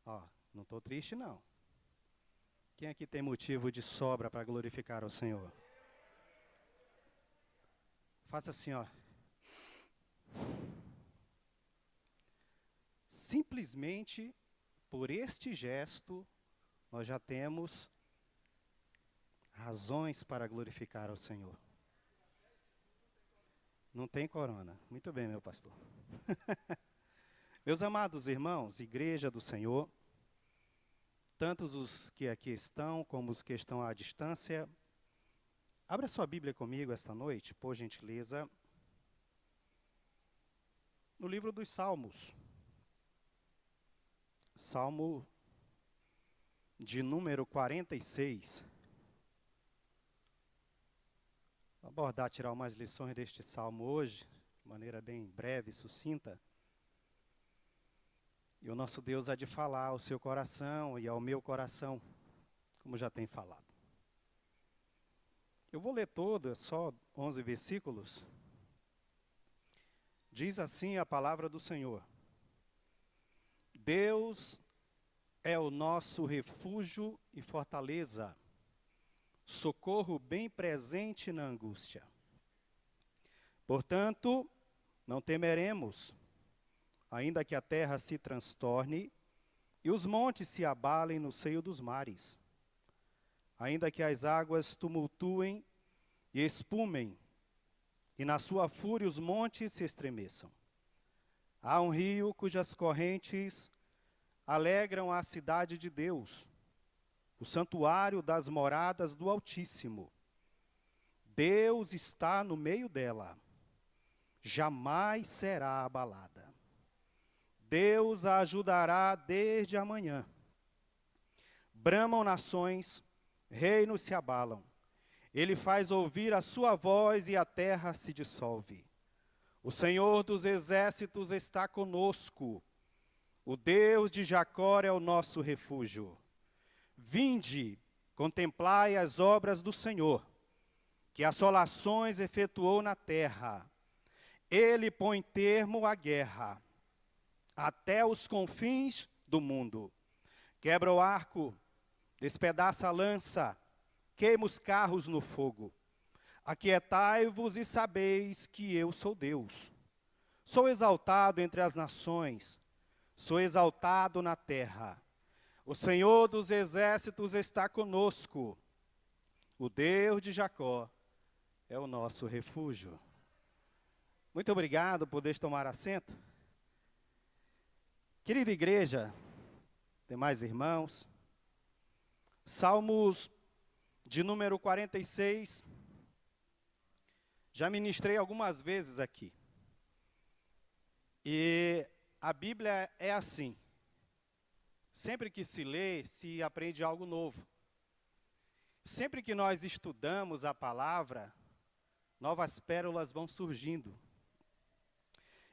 Ó, não estou triste, não. Quem aqui tem motivo de sobra para glorificar o Senhor? Faça assim, ó. Simplesmente por este gesto, nós já temos razões para glorificar ao Senhor. Não tem corona. Muito bem, meu pastor. Meus amados irmãos, igreja do Senhor, tantos os que aqui estão, como os que estão à distância, abra sua Bíblia comigo esta noite, por gentileza, no livro dos Salmos. Salmo de número 46. Vou abordar, tirar umas lições deste salmo hoje, de maneira bem breve e sucinta. E o nosso Deus há de falar ao seu coração e ao meu coração, como já tem falado. Eu vou ler todo, só 11 versículos. Diz assim a palavra do Senhor: Deus é o nosso refúgio e fortaleza, socorro bem presente na angústia. Portanto, não temeremos, ainda que a terra se transtorne e os montes se abalem no seio dos mares, ainda que as águas tumultuem e espumem, e na sua fúria os montes se estremeçam. Há um rio cujas correntes alegram a cidade de Deus, o santuário das moradas do Altíssimo. Deus está no meio dela, jamais será abalada. Deus a ajudará desde amanhã. Bramam nações, reinos se abalam. Ele faz ouvir a sua voz e a terra se dissolve. O Senhor dos exércitos está conosco. O Deus de Jacó é o nosso refúgio. Vinde, contemplai as obras do Senhor, que assolações efetuou na terra. Ele põe termo à guerra, até os confins do mundo. Quebra o arco, despedaça a lança, queima os carros no fogo. Aquietai-vos e sabeis que eu sou Deus. Sou exaltado entre as nações, sou exaltado na terra. O Senhor dos exércitos está conosco. O Deus de Jacó é o nosso refúgio. Muito obrigado por poder tomar assento. Querida igreja, demais irmãos, Salmos de número 46, já ministrei algumas vezes aqui. E a Bíblia é assim. Sempre que se lê, se aprende algo novo. Sempre que nós estudamos a palavra, novas pérolas vão surgindo.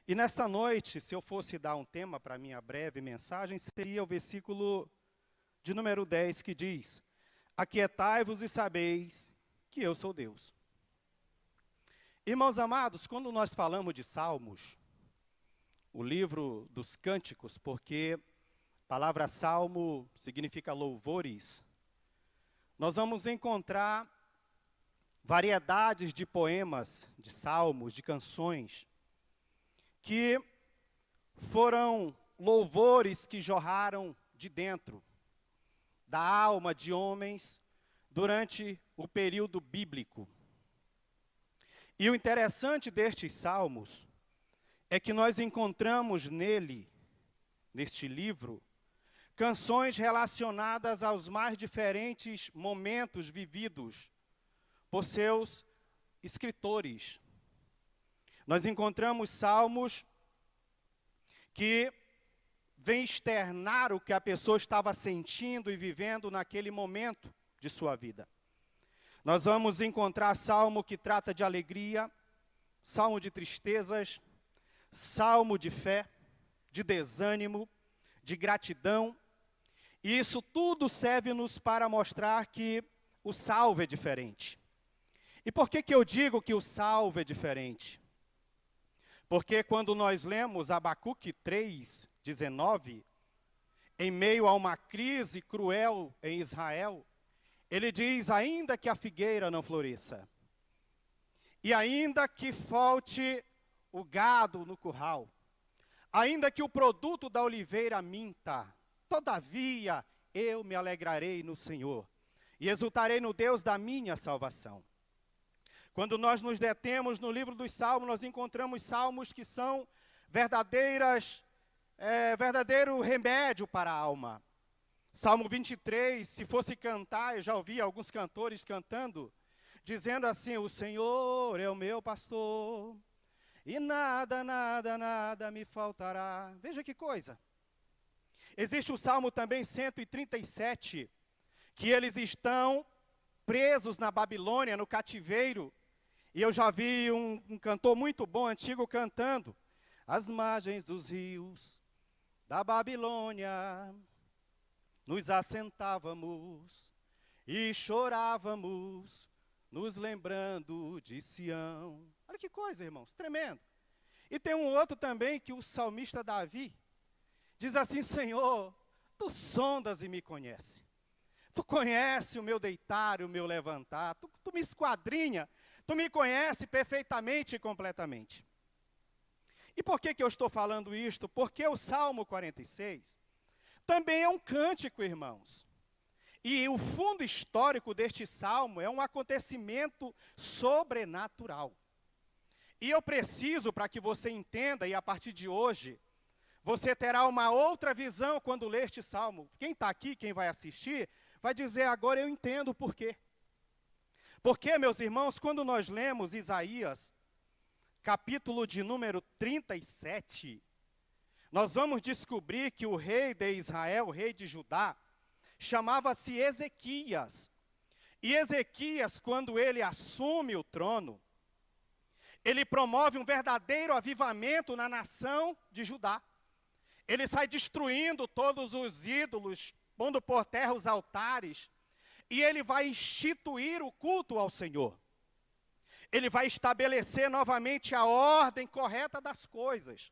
E nesta noite, se eu fosse dar um tema para a minha breve mensagem, seria o versículo de número 10, que diz: Aquietai-vos e sabeis que eu sou Deus. Irmãos amados, quando nós falamos de Salmos, o livro dos cânticos, porque a palavra salmo significa louvores, nós vamos encontrar variedades de poemas, de salmos, de canções, que foram louvores que jorraram de dentro da alma de homens durante o período bíblico. E o interessante destes salmos é que nós encontramos neste livro, canções relacionadas aos mais diferentes momentos vividos por seus escritores. Nós encontramos salmos que vêm externar o que a pessoa estava sentindo e vivendo naquele momento de sua vida. Nós vamos encontrar salmo que trata de alegria, salmo de tristezas, salmo de fé, de desânimo, de gratidão. E isso tudo serve-nos para mostrar que o salvo é diferente. E por que eu digo que o salvo é diferente? Porque quando nós lemos Abacuque 3:19, em meio a uma crise cruel em Israel, ele diz: ainda que a figueira não floresça, e ainda que falte o gado no curral, ainda que o produto da oliveira minta, todavia eu me alegrarei no Senhor e exultarei no Deus da minha salvação. Quando nós nos detemos no livro dos Salmos, nós encontramos salmos que são verdadeiro remédio para a alma. Salmo 23, se fosse cantar, eu já ouvi alguns cantores cantando, dizendo assim: o Senhor é o meu pastor, e nada, nada, nada me faltará. Veja que coisa. Existe o Salmo também 137, que eles estão presos na Babilônia, no cativeiro, e eu já vi um cantor muito bom, antigo, cantando: às margens dos rios da Babilônia, nos assentávamos e chorávamos, nos lembrando de Sião. Olha que coisa, irmãos, tremendo. E tem um outro também que o salmista Davi diz assim: Senhor, tu sondas e me conheces. Tu conheces o meu deitar e o meu levantar. Tu me esquadrinha, tu me conheces perfeitamente e completamente. E por que eu estou falando isto? Porque o Salmo 46 também é um cântico, irmãos. E o fundo histórico deste salmo é um acontecimento sobrenatural. E eu preciso, para que você entenda, e a partir de hoje, você terá uma outra visão quando ler este salmo. Quem está aqui, quem vai assistir, vai dizer: agora eu entendo o porquê. Porque, meus irmãos, quando nós lemos Isaías, capítulo de número 37, nós vamos descobrir que o rei de Israel, o rei de Judá, chamava-se Ezequias. E Ezequias, quando ele assume o trono, ele promove um verdadeiro avivamento na nação de Judá. Ele sai destruindo todos os ídolos, pondo por terra os altares, e ele vai instituir o culto ao Senhor. Ele vai estabelecer novamente a ordem correta das coisas.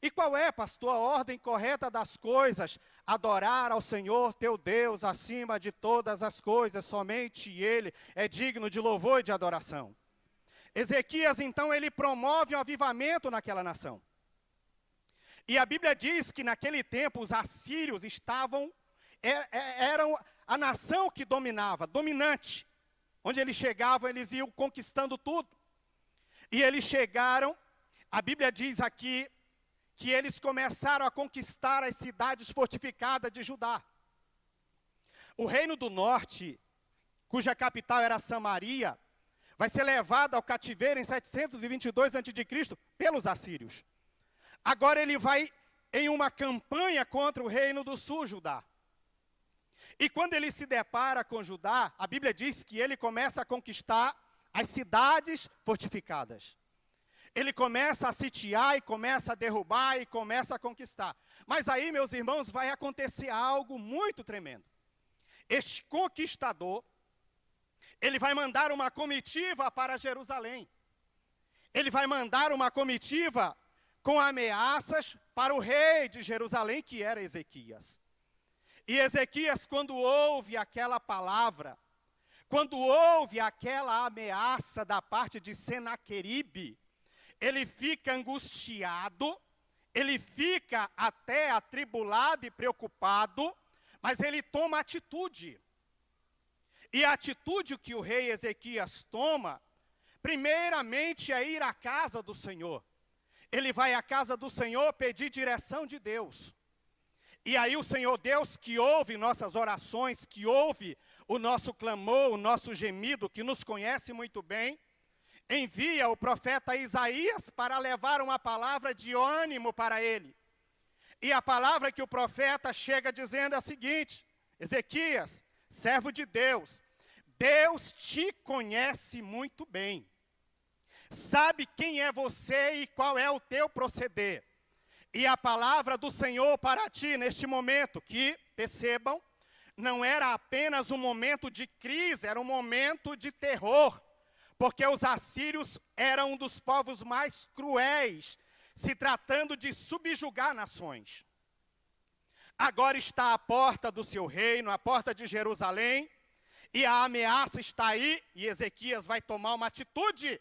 E qual é, pastor, a ordem correta das coisas? Adorar ao Senhor teu Deus acima de todas as coisas, somente Ele é digno de louvor e de adoração. Ezequias, então, ele promove um avivamento naquela nação. E a Bíblia diz que naquele tempo os assírios eram a nação que dominava, dominante. Onde eles chegavam, eles iam conquistando tudo. E eles chegaram, a Bíblia diz aqui, que eles começaram a conquistar as cidades fortificadas de Judá. O reino do norte, cuja capital era Samaria, vai ser levado ao cativeiro em 722 a.C. pelos assírios. Agora ele vai em uma campanha contra o reino do sul, Judá. E quando ele se depara com Judá, a Bíblia diz que ele começa a conquistar as cidades fortificadas. Ele começa a sitiar e começa a derrubar e começa a conquistar. Mas aí, meus irmãos, vai acontecer algo muito tremendo. Este conquistador, ele vai mandar uma comitiva para Jerusalém. Ele vai mandar uma comitiva com ameaças para o rei de Jerusalém, que era Ezequias. E Ezequias, quando ouve aquela palavra, quando ouve aquela ameaça da parte de Senaqueribe, ele fica angustiado, ele fica até atribulado e preocupado, mas ele toma atitude. E a atitude que o rei Ezequias toma, primeiramente é ir à casa do Senhor. Ele vai à casa do Senhor pedir direção de Deus. E aí o Senhor Deus, que ouve nossas orações, que ouve o nosso clamor, o nosso gemido, que nos conhece muito bem, envia o profeta Isaías para levar uma palavra de ânimo para ele. E a palavra que o profeta chega dizendo é a seguinte: Ezequias, servo de Deus, Deus te conhece muito bem. Sabe quem é você e qual é o teu proceder. E a palavra do Senhor para ti neste momento, que, percebam, não era apenas um momento de crise, era um momento de terror. Porque os assírios eram um dos povos mais cruéis, se tratando de subjugar nações. agora está à porta do seu reino, à porta de Jerusalém, e a ameaça está aí, e Ezequias vai tomar uma atitude.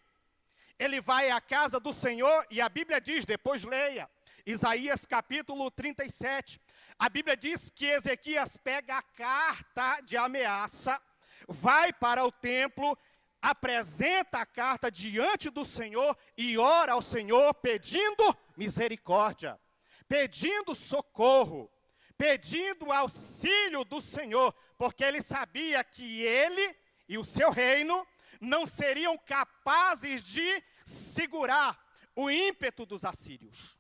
Ele vai à casa do Senhor, e a Bíblia diz, depois leia, Isaías capítulo 37, a Bíblia diz que Ezequias pega a carta de ameaça, vai para o templo, apresenta a carta diante do Senhor e ora ao Senhor pedindo misericórdia, pedindo socorro, pedindo auxílio do Senhor, porque ele sabia que ele e o seu reino não seriam capazes de segurar o ímpeto dos assírios.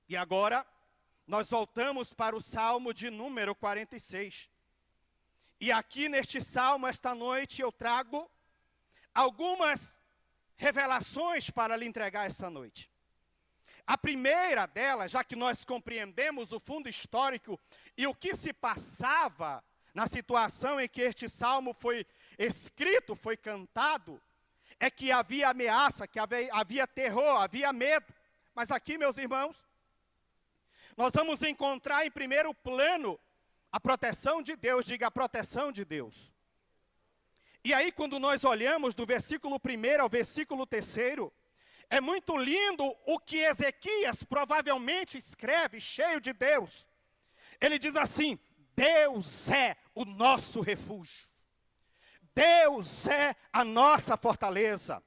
E agora, nós voltamos para o Salmo de número 46. E aqui neste Salmo, esta noite, eu trago algumas revelações para lhe entregar essa noite. A primeira delas, já que nós compreendemos o fundo histórico e o que se passava na situação em que este Salmo foi escrito, foi cantado, é que havia ameaça, que havia terror, havia medo. Mas aqui, meus irmãos, nós vamos encontrar em primeiro plano a proteção de Deus, diga a proteção de Deus. E aí quando nós olhamos do versículo 1 ao versículo 3, é muito lindo o que Ezequias provavelmente escreve, cheio de Deus. Ele diz assim: Deus é o nosso refúgio. Deus é a nossa fortaleza.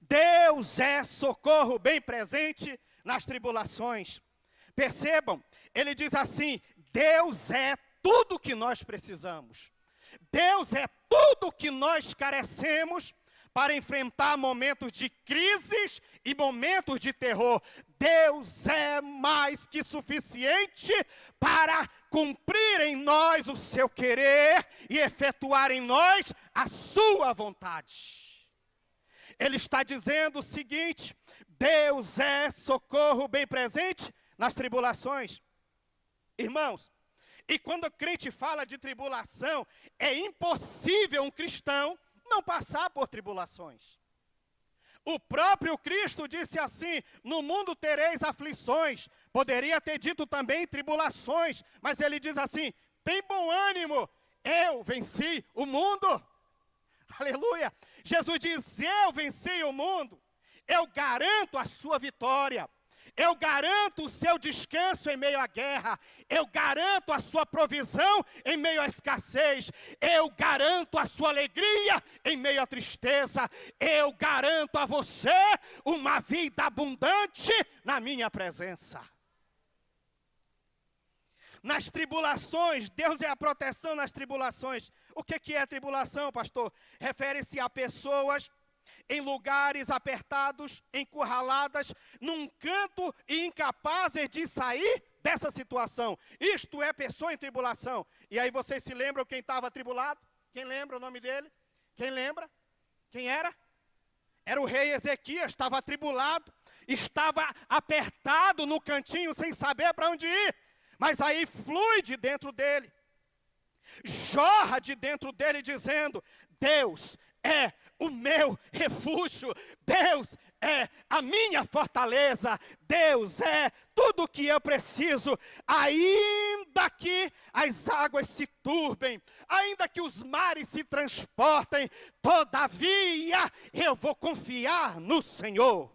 Deus é socorro bem presente nas tribulações. Percebam, ele diz assim: Deus é tudo que nós precisamos. Deus é tudo que nós carecemos para enfrentar momentos de crises e momentos de terror. Deus é mais que suficiente para cumprir em nós o seu querer e efetuar em nós a sua vontade. Ele está dizendo o seguinte: Deus é socorro bem presente nas tribulações. Irmãos, e quando o crente fala de tribulação, é impossível um cristão não passar por tribulações. O próprio Cristo disse assim: no mundo tereis aflições. Poderia ter dito também tribulações, mas ele diz assim: tem bom ânimo, eu venci o mundo. Aleluia! Jesus diz: eu venci o mundo, eu garanto a sua vitória. Eu garanto o seu descanso em meio à guerra. Eu garanto a sua provisão em meio à escassez. Eu garanto a sua alegria em meio à tristeza. Eu garanto a você uma vida abundante na minha presença. Nas tribulações, Deus é a proteção nas tribulações. O que é tribulação, pastor? Refere-se a pessoas em lugares apertados, encurraladas, num canto e incapazes de sair dessa situação. Isto é pessoa em tribulação. E aí vocês se lembram quem estava atribulado? Quem lembra o nome dele? Quem lembra? Quem era? Era o rei Ezequias, estava atribulado, estava apertado no cantinho sem saber para onde ir. Mas aí flui de dentro dele, jorra de dentro dele dizendo: Deus é o meu refúgio, Deus é a minha fortaleza, Deus é tudo o que eu preciso. Ainda que as águas se turbem, ainda que os mares se transportem, todavia eu vou confiar no Senhor.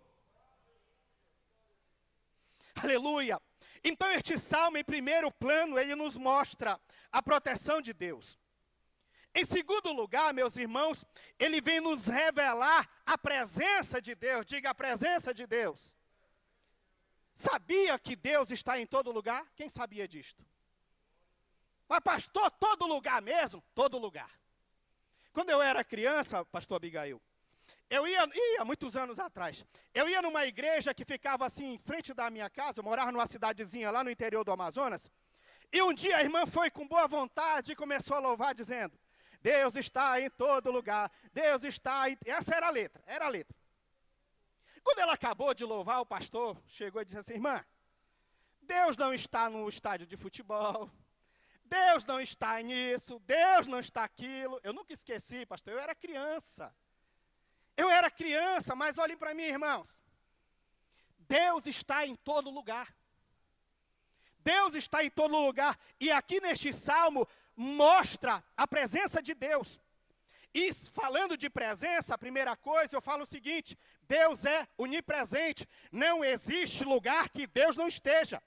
Aleluia! Então este salmo, em primeiro plano, ele nos mostra a proteção de Deus. Em segundo lugar, meus irmãos, ele vem nos revelar a presença de Deus. Diga a presença de Deus. Sabia que Deus está em todo lugar? Quem sabia disto? Mas pastor, todo lugar mesmo? Todo lugar. Quando eu era criança, pastor Abigail, eu ia muitos anos atrás, eu ia numa igreja que ficava assim em frente da minha casa. Eu morava numa cidadezinha lá no interior do Amazonas. E um dia a irmã foi com boa vontade e começou a louvar dizendo: Deus está em todo lugar, Deus está em... Essa era a letra, era a letra. Quando ela acabou de louvar, o pastor chegou e disse assim: irmã, Deus não está no estádio de futebol, Deus não está nisso, Deus não está aquilo. Eu nunca esqueci, pastor, eu era criança. Mas olhem para mim, irmãos. Deus está em todo lugar. Deus está em todo lugar. E aqui neste salmo mostra a presença de Deus. E falando de presença, a primeira coisa, eu falo o seguinte: Deus é onipresente. Não existe lugar que Deus não esteja.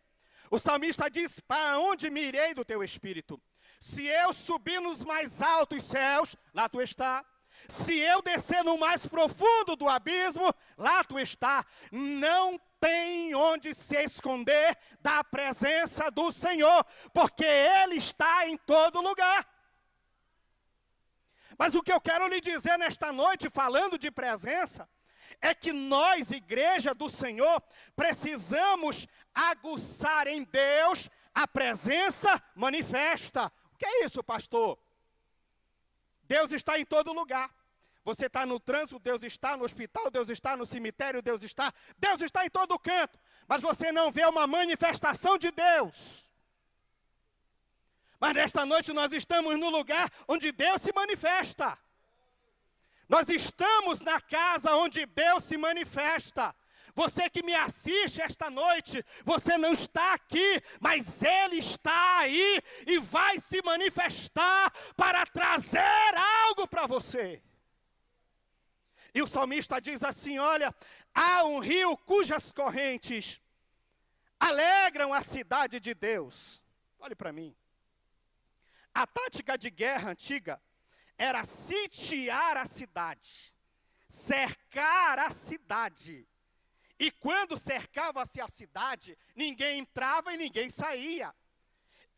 O salmista diz: para onde me irei do teu espírito? Se eu subir nos mais altos céus, lá tu está. Se eu descer no mais profundo do abismo, lá tu está. Não tem onde se esconder da presença do Senhor, porque Ele está em todo lugar. Mas o que eu quero lhe dizer nesta noite, falando de presença, é que nós, igreja do Senhor, precisamos aguçar em Deus a presença manifesta. O que é isso, pastor? Deus está em todo lugar. Você está no trânsito, Deus está no hospital, Deus está no cemitério, Deus está em todo canto. Mas você não vê uma manifestação de Deus. Mas nesta noite nós estamos no lugar onde Deus se manifesta. Nós estamos na casa onde Deus se manifesta. Você que me assiste esta noite, você não está aqui, mas Ele está aí e vai se manifestar para trazer algo para você. E o salmista diz assim: olha, há um rio cujas correntes alegram a cidade de Deus. Olhe para mim. A tática de guerra antiga era sitiar a cidade, cercar a cidade. E quando cercava-se a cidade, ninguém entrava e ninguém saía.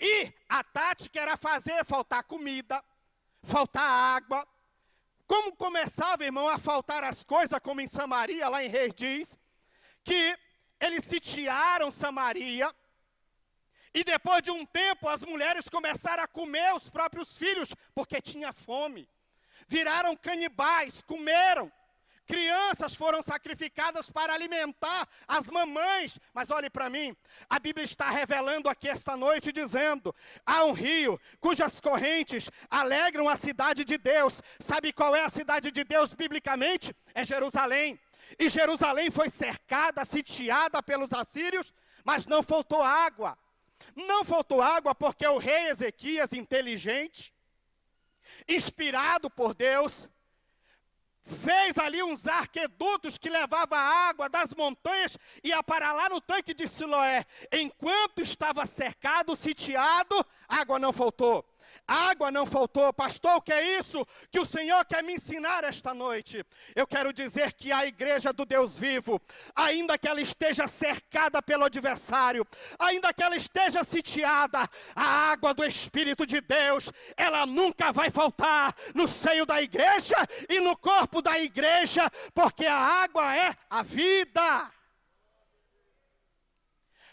E a tática era fazer faltar comida, faltar água. Como começava, irmão, a faltar as coisas, como em Samaria, lá em Reis diz, que eles sitiaram Samaria. E depois de um tempo, as mulheres começaram a comer os próprios filhos, porque tinha fome. Viraram canibais, comeram. Crianças foram sacrificadas para alimentar as mamães. Mas olhe para mim, a Bíblia está revelando aqui esta noite, dizendo: há um rio cujas correntes alegram a cidade de Deus. Sabe qual é a cidade de Deus biblicamente? É Jerusalém. E Jerusalém foi cercada, sitiada pelos assírios, mas não faltou água. Não faltou água porque o rei Ezequias, inteligente, inspirado por Deus, fez ali uns arquedutos que levavam a água das montanhas e ia parar lá no tanque de Siloé. Enquanto estava cercado, sitiado, água não faltou. Água não faltou. Pastor, o que é isso que o Senhor quer me ensinar esta noite? Eu quero dizer que a igreja do Deus vivo, ainda que ela esteja cercada pelo adversário, ainda que ela esteja sitiada, a água do Espírito de Deus, ela nunca vai faltar no seio da igreja e no corpo da igreja, porque a água é a vida.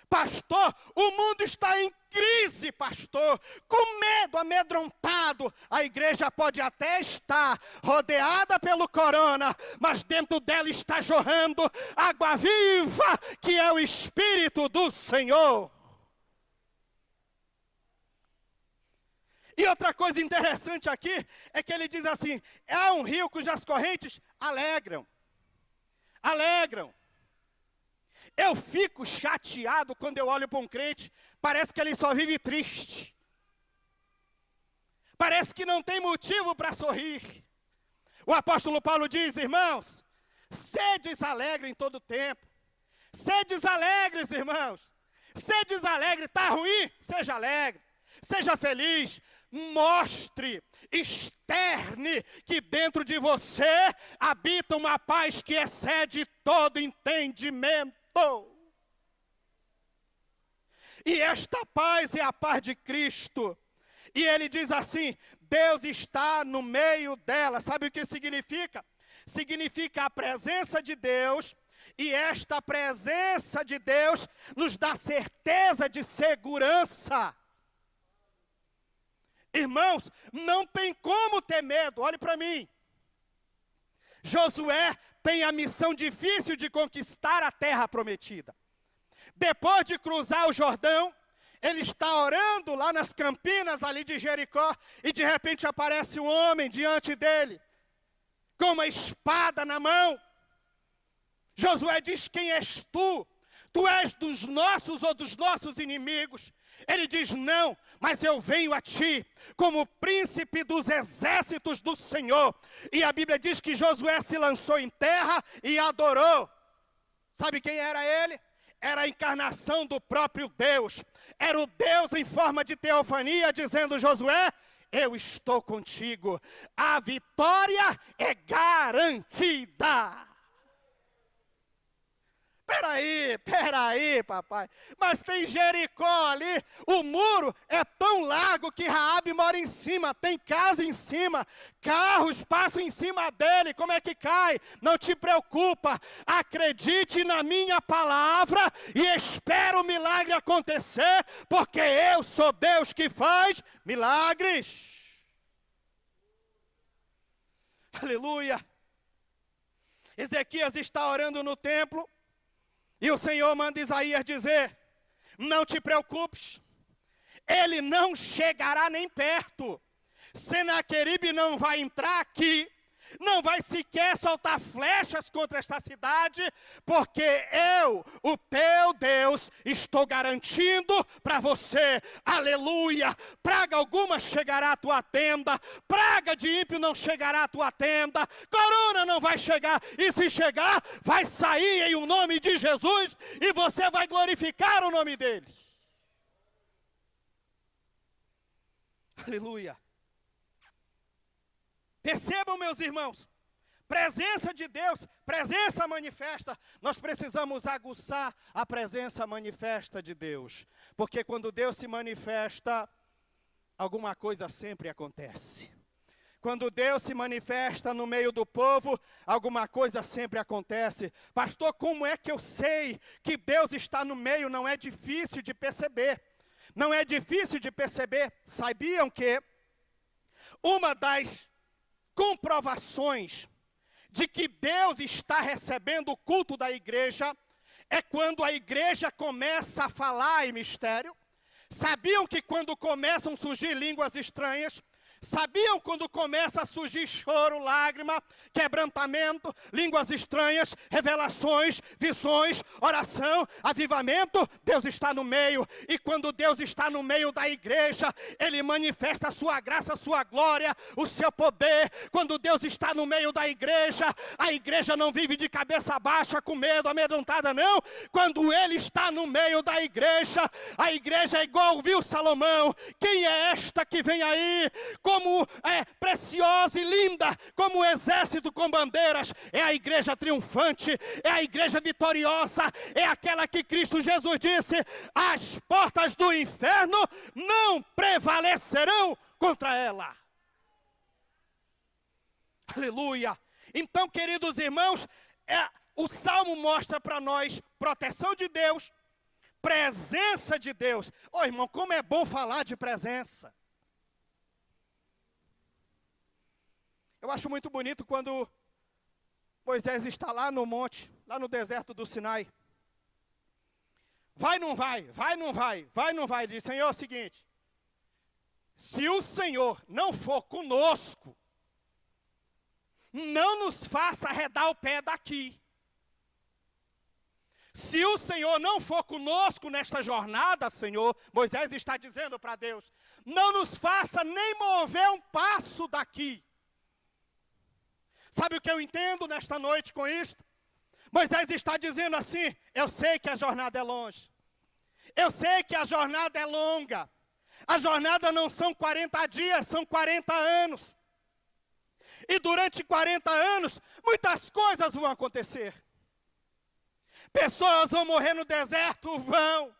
Pastor, o mundo está em crise, pastor, com medo, amedrontado. A igreja pode até estar rodeada pelo corona, mas dentro dela está jorrando água viva, que é o Espírito do Senhor. E outra coisa interessante aqui, é que ele diz assim: há um rio cujas correntes alegram. Alegram. Eu fico chateado quando eu olho para um crente, parece que ele só vive triste. Parece que não tem motivo para sorrir. O apóstolo Paulo diz: irmãos, sedes alegres em todo tempo. Sedes alegres, irmãos. Sedes alegres, está ruim? Seja alegre. Seja feliz. Mostre, externe que dentro de você habita uma paz que excede todo entendimento. E esta paz é a paz de Cristo. E ele diz assim: Deus está no meio dela. Sabe o que significa? Significa a presença de Deus. E esta presença de Deus nos dá certeza de segurança. Irmãos, não tem como ter medo. Olhe para mim. Josué tem a missão difícil de conquistar a terra prometida. Depois de cruzar o Jordão, ele está orando lá nas campinas ali de Jericó, e de repente aparece um homem diante dele, com uma espada na mão. Josué diz: quem és tu? Tu és mas dos nossos inimigos. Ele diz, não, mas eu venho a ti como príncipe dos exércitos do Senhor. E a Bíblia diz que Josué se lançou em terra e adorou. Sabe quem era ele? Era a encarnação do próprio Deus. Era o Deus em forma de teofania dizendo, Josué, eu estou contigo. A vitória é garantida. Peraí, papai. Mas tem Jericó ali, o muro é tão largo que Raabe mora em cima, tem casa em cima, carros passam em cima dele, como é que cai? Não te preocupa, acredite na minha palavra e espera o milagre acontecer, porque eu sou Deus que faz milagres. Aleluia. Ezequias está orando no templo, e o Senhor manda Isaías dizer, não te preocupes, ele não chegará nem perto. Senaqueribe não vai entrar aqui, não vai sequer soltar flechas contra esta cidade, porque eu, o teu Deus, estou garantindo para você, aleluia, praga alguma chegará à tua tenda, praga de ímpio não chegará à tua tenda, corona não vai chegar, e se chegar, vai sair em o nome de Jesus, e você vai glorificar o nome dele. Aleluia. Percebam, meus irmãos, presença de Deus, presença manifesta. Nós precisamos aguçar a presença manifesta de Deus. Porque quando Deus se manifesta, alguma coisa sempre acontece. Quando Deus se manifesta no meio do povo, alguma coisa sempre acontece. Pastor, como é que eu sei que Deus está no meio? Não é difícil de perceber. Não é difícil de perceber. Sabiam que uma das comprovações de que Deus está recebendo o culto da igreja é quando a igreja começa a falar em mistério? Sabiam que quando começam a surgir línguas estranhas, sabiam quando começa a surgir choro, lágrima, quebrantamento, línguas estranhas, revelações, visões, oração, avivamento? Deus está no meio. E quando Deus está no meio da igreja, Ele manifesta a sua graça, a sua glória, o seu poder. Quando Deus está no meio da igreja, a igreja não vive de cabeça baixa, com medo, amedrontada, não. Quando Ele está no meio da igreja, a igreja é igual, viu, Salomão? Quem é esta que vem aí? Como é preciosa e linda, como um exército com bandeiras, é a igreja triunfante, é a igreja vitoriosa, é aquela que Cristo Jesus disse, as portas do inferno não prevalecerão contra ela. Aleluia. Então, queridos irmãos, o Salmo mostra para nós proteção de Deus, presença de Deus. Ô irmão, como é bom falar de presença. Eu acho muito bonito quando Moisés está lá no monte, lá no deserto do Sinai. Vai, não vai, vai, não vai, vai, não vai. Ele diz, Senhor, é o seguinte, se o Senhor não for conosco, não nos faça arredar o pé daqui. Se o Senhor não for conosco nesta jornada, Senhor, Moisés está dizendo para Deus, não nos faça nem mover um passo daqui. Sabe o que eu entendo nesta noite com isto? Moisés está dizendo assim, eu sei que a jornada é longe. Eu sei que a jornada é longa. A jornada não são 40 dias, são 40 anos. E durante 40 anos, muitas coisas vão acontecer. Pessoas vão morrer no deserto, vão.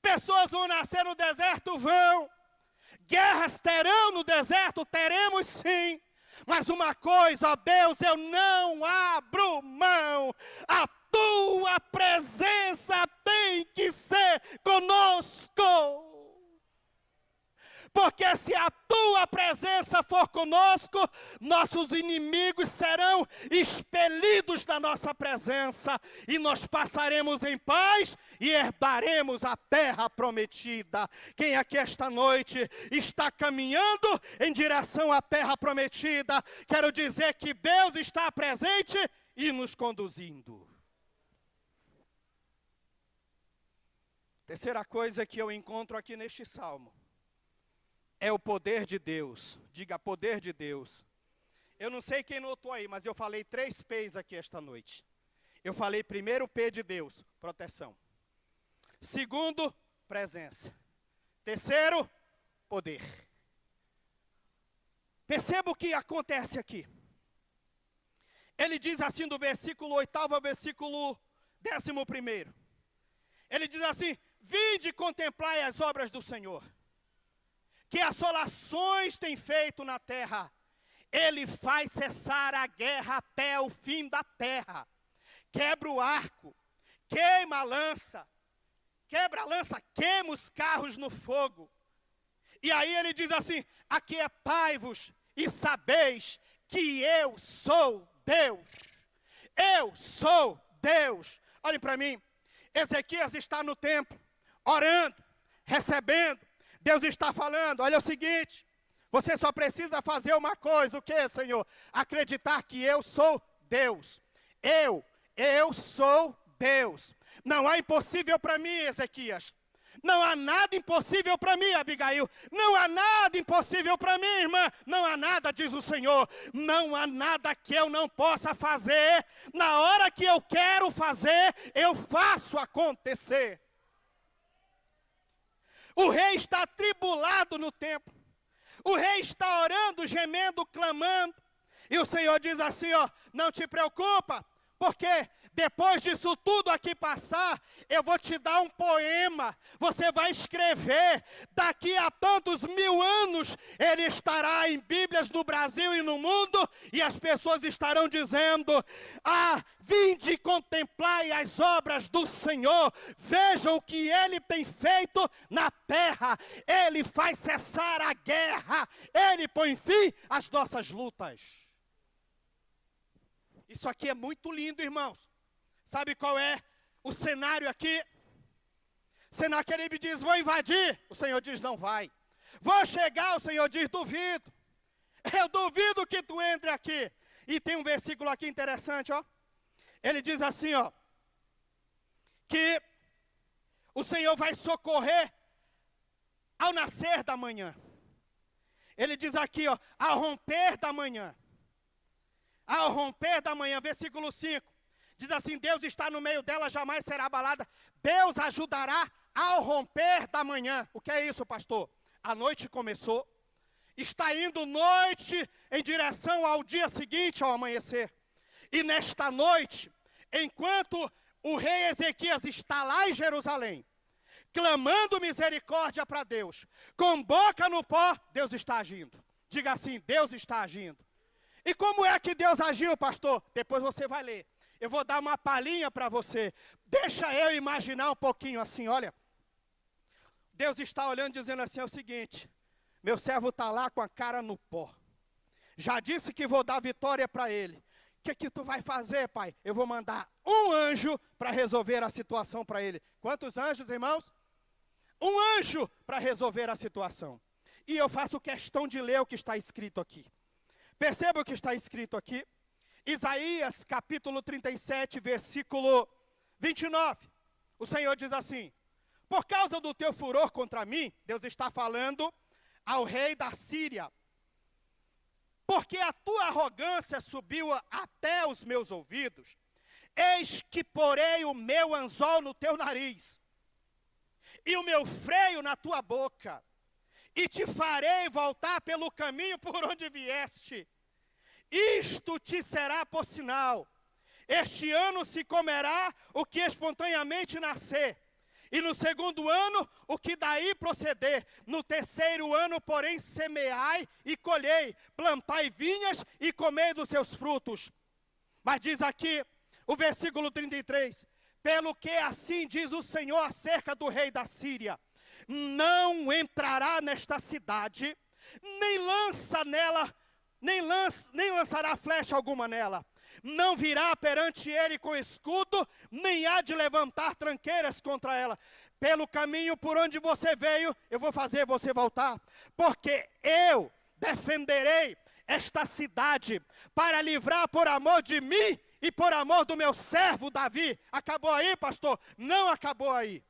Pessoas vão nascer no deserto, vão. Guerras terão no deserto, teremos sim. Mas uma coisa, ó Deus, eu não abro mão. A tua presença tem que ser conosco. Porque se a tua presença for conosco, nossos inimigos serão expelidos da nossa presença. E nós passaremos em paz e herdaremos a terra prometida. Quem aqui esta noite está caminhando em direção à terra prometida, quero dizer que Deus está presente e nos conduzindo. Terceira coisa que eu encontro aqui neste salmo é o poder de Deus. Diga, poder de Deus. Eu não sei quem notou aí, mas eu falei 3 P's aqui esta noite. Eu falei primeiro P de Deus, proteção. Segundo, presença. Terceiro, poder. Perceba o que acontece aqui. Ele diz assim do versículo 8º ao versículo 11º. Ele diz assim: vinde contemplai as obras do Senhor, que assolações tem feito na terra. Ele faz cessar a guerra até o fim da terra. Quebra o arco, queima a lança, quebra a lança, queima os carros no fogo. E aí ele diz assim: aquietai-vos e sabeis que eu sou Deus. Eu sou Deus. Olhem para mim. Ezequias está no templo, orando, recebendo. Deus está falando: olha o seguinte, você só precisa fazer uma coisa. O que, Senhor? Acreditar que eu sou Deus. Eu sou Deus. Não há impossível para mim, Ezequias. Não há nada impossível para mim, Abigail. Não há nada impossível para mim, irmã. Não há nada, diz o Senhor. Não há nada que eu não possa fazer. Na hora que eu quero fazer, eu faço acontecer. O rei está atribulado no templo. O rei está orando, gemendo, clamando. E o Senhor diz assim, ó: não te preocupa, porque depois disso tudo aqui passar, eu vou te dar um poema. Você vai escrever. Daqui a tantos 1000 anos, ele estará em Bíblias no Brasil e no mundo. E as pessoas estarão dizendo: vinde contemplai as obras do Senhor. Vejam o que ele tem feito na terra. Ele faz cessar a guerra. Ele põe fim às nossas lutas. Isso aqui é muito lindo, irmãos. Sabe qual é o cenário aqui? Senaqueribe diz: vou invadir. O Senhor diz: não vai. Vou chegar. O Senhor diz: duvido. Eu duvido que tu entre aqui. E tem um versículo aqui interessante, ó. Ele diz assim, ó, que o Senhor vai socorrer ao nascer da manhã. Ele diz aqui, ó, ao romper da manhã. Ao romper da manhã, versículo 5. Diz assim: Deus está no meio dela, jamais será abalada. Deus ajudará ao romper da manhã. O que é isso, pastor? A noite começou. Está indo noite em direção ao dia seguinte, ao amanhecer. E nesta noite, enquanto o rei Ezequias está lá em Jerusalém, clamando misericórdia para Deus, com boca no pó, Deus está agindo. Diga assim: Deus está agindo. E como é que Deus agiu, pastor? Depois você vai ler. Eu vou dar uma palhinha para você. Deixa eu imaginar um pouquinho assim, olha. Deus está olhando, dizendo assim, é o seguinte: meu servo está lá com a cara no pó. Já disse que vou dar vitória para ele. O que tu vai fazer, pai? Eu vou mandar um anjo para resolver a situação para ele. Quantos anjos, irmãos? Um anjo para resolver a situação. E eu faço questão de ler o que está escrito aqui. Perceba o que está escrito aqui. Isaías capítulo 37, versículo 29. O Senhor diz assim: por causa do teu furor contra mim, Deus está falando ao rei da Síria, porque a tua arrogância subiu até os meus ouvidos, eis que porei o meu anzol no teu nariz, e o meu freio na tua boca, e te farei voltar pelo caminho por onde vieste. Isto te será por sinal. Este ano se comerá o que espontaneamente nascer, e no segundo ano o que daí proceder. No terceiro ano, porém, semeai e colhei, plantai vinhas e comei dos seus frutos. Mas diz aqui o versículo 33, pelo que assim diz o Senhor acerca do rei da Síria: não entrará nesta cidade, nem lança nela, nem lançará flecha alguma nela. Não virá perante ele com escudo, nem há de levantar tranqueiras contra ela. Pelo caminho por onde você veio, eu vou fazer você voltar, porque eu defenderei esta cidade para livrar por amor de mim e por amor do meu servo Davi. Acabou aí, pastor? Não acabou aí.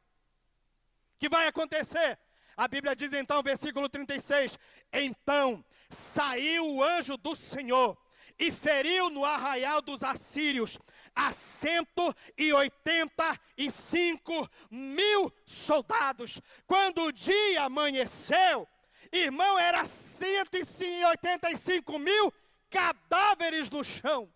que vai acontecer? A Bíblia diz então, versículo 36, então saiu o anjo do Senhor e feriu no arraial dos assírios a 185.000 soldados. Quando o dia amanheceu, irmão, era 185.000 cadáveres no chão.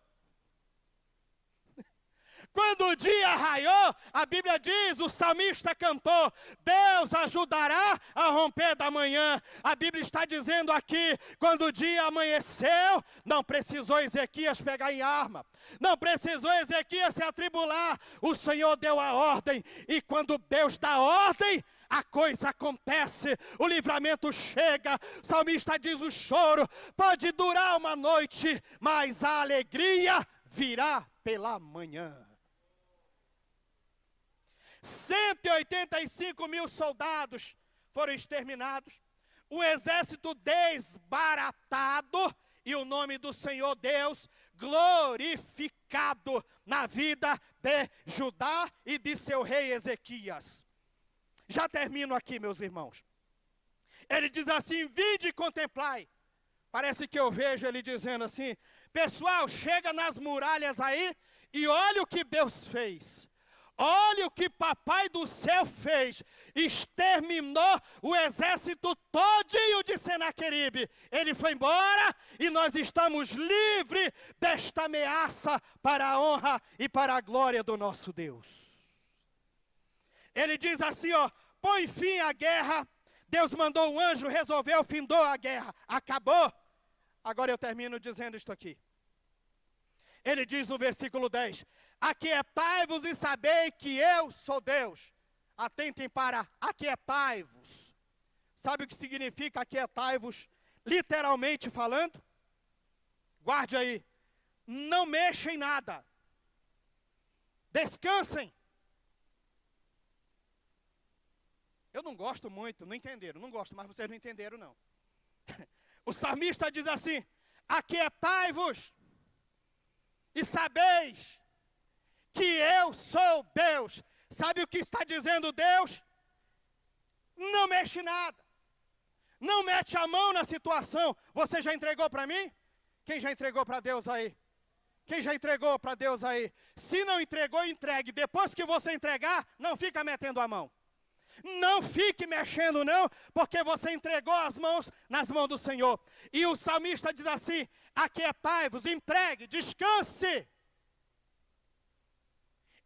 Quando o dia raiou, a Bíblia diz, o salmista cantou, Deus ajudará a romper da manhã. A Bíblia está dizendo aqui, quando o dia amanheceu, não precisou Ezequias pegar em arma, não precisou Ezequias se atribular, o Senhor deu a ordem, e quando Deus dá ordem, a coisa acontece, o livramento chega. O salmista diz, o choro pode durar uma noite, mas a alegria virá pela manhã. 185.000 soldados foram exterminados, o exército desbaratado e o nome do Senhor Deus glorificado na vida de Judá e de seu rei Ezequias. Já termino aqui, meus irmãos. Ele diz assim, vinde e contemplai. Parece que eu vejo ele dizendo assim, pessoal, chega nas muralhas aí e olha o que Deus fez. Olha o que Papai do Céu fez, exterminou o exército todinho de Senaqueribe. Ele foi embora e nós estamos livres desta ameaça para a honra e para a glória do nosso Deus. Ele diz assim, ó, põe fim à guerra, Deus mandou um anjo, resolveu, findou a guerra, acabou. Agora eu termino dizendo isto aqui. Ele diz no versículo 10, aquietai-vos e sabei que eu sou Deus. Atentem para aquietai-vos. Sabe o que significa aquietai-vos, literalmente falando? Guarde aí. Não mexem em nada. Descansem. Eu não gosto muito, não entenderam, não gosto, mas vocês não entenderam não. O salmista diz assim, aquietai-vos e sabeis que eu sou Deus. Sabe o que está dizendo Deus? Não mexe nada. Não mete a mão na situação. Você já entregou para mim? Quem já entregou para Deus aí? Quem já entregou para Deus aí? Se não entregou, entregue. Depois que você entregar, não fica metendo a mão. Não fique mexendo não, porque você entregou as mãos nas mãos do Senhor. E o salmista diz assim, aquietai-vos, entregue, descanse.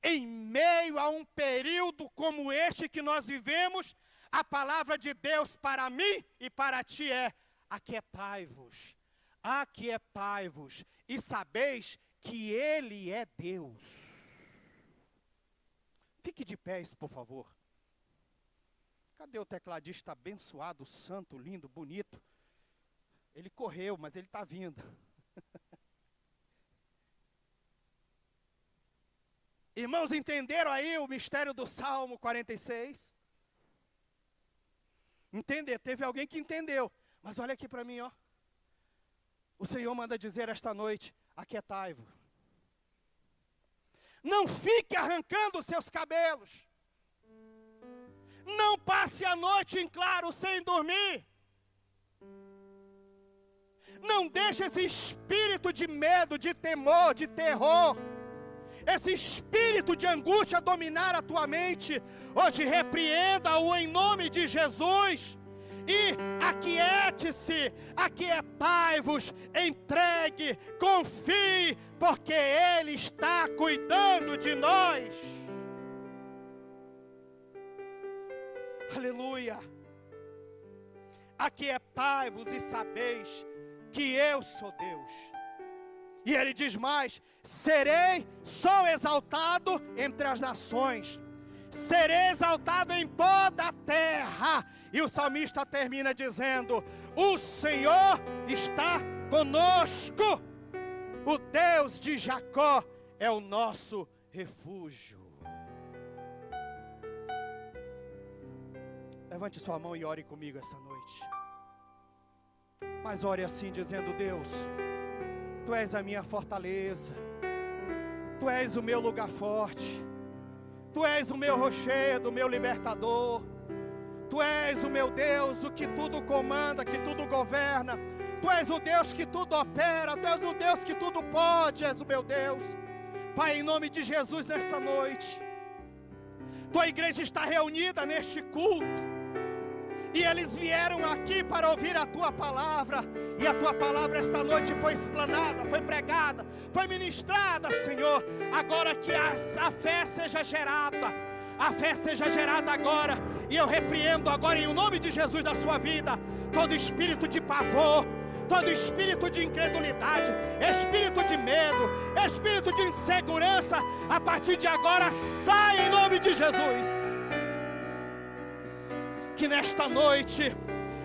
Em meio a um período como este que nós vivemos, a palavra de Deus para mim e para ti é, aquietai-vos, aquietai-vos, e sabeis que Ele é Deus. Fique de pés, por favor. Cadê o tecladista abençoado, santo, lindo, bonito? Ele correu, mas ele está vindo. Irmãos, entenderam aí o mistério do Salmo 46? Entender, teve alguém que entendeu. Mas olha aqui para mim, ó. O Senhor manda dizer esta noite, aquietai-vos. Não fique arrancando os seus cabelos. Não passe a noite em claro sem dormir. Não deixe esse espírito de medo, de temor, de terror, esse espírito de angústia dominar a tua mente. Hoje repreenda-o em nome de Jesus. E aquiete-se, aquietai-vos, entregue, confie, porque Ele está cuidando de nós. Aleluia. Aquietai-vos e sabeis que eu sou Deus. E ele diz mais, sou exaltado entre as nações, serei exaltado em toda a terra. E o salmista termina dizendo, o Senhor está conosco, o Deus de Jacó é o nosso refúgio. Levante sua mão e ore comigo essa noite. Mas ore assim, dizendo, Deus, Tu és a minha fortaleza, Tu és o meu lugar forte, Tu és o meu rochedo, o meu libertador, Tu és o meu Deus, o que tudo comanda, que tudo governa. Tu és o Deus que tudo opera, Tu és o Deus que tudo pode, és o meu Deus. Pai, em nome de Jesus, nessa noite, Tua igreja está reunida neste culto. E eles vieram aqui para ouvir a Tua palavra. E a Tua palavra esta noite foi explanada, foi pregada, foi ministrada, Senhor. Agora que a fé seja gerada. A fé seja gerada agora. E eu repreendo agora em nome de Jesus da sua vida todo espírito de pavor, todo espírito de incredulidade, espírito de medo, espírito de insegurança. A partir de agora sai em nome de Jesus. Que nesta noite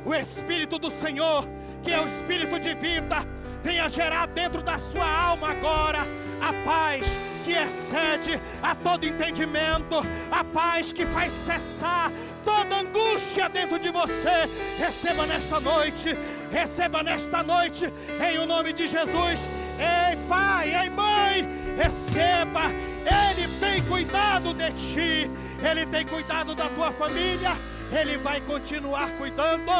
o Espírito do Senhor, que é o Espírito de vida, venha gerar dentro da sua alma agora a paz que excede a todo entendimento, a paz que faz cessar toda angústia dentro de você. Receba nesta noite, em o nome de Jesus. Ei pai, ei mãe, receba. Ele tem cuidado de ti, Ele tem cuidado da tua família, Ele vai continuar cuidando.